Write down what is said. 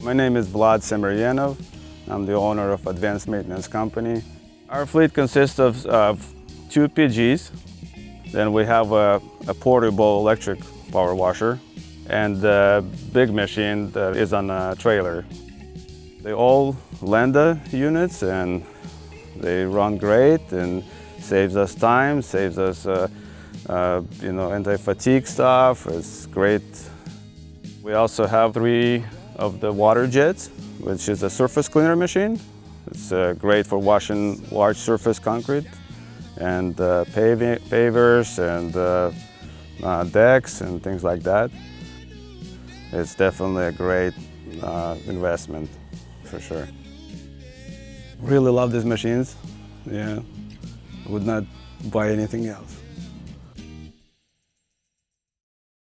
My name is Vlad Semeryanov. I'm the owner of Advanced Maintenance Company. Our fleet consists of 2 PGs. Then we have a portable electric power washer, and the big machine that is on a trailer. They're all Landa units, and they run great and saves us time, saves us anti-fatigue stuff. It's great. We also have 3 of the water jets, which is a surface cleaner machine. It's great for washing large surface concrete and pavers and decks and things like that. It's definitely a great investment, for sure. Really love these machines. Yeah, would not buy anything else.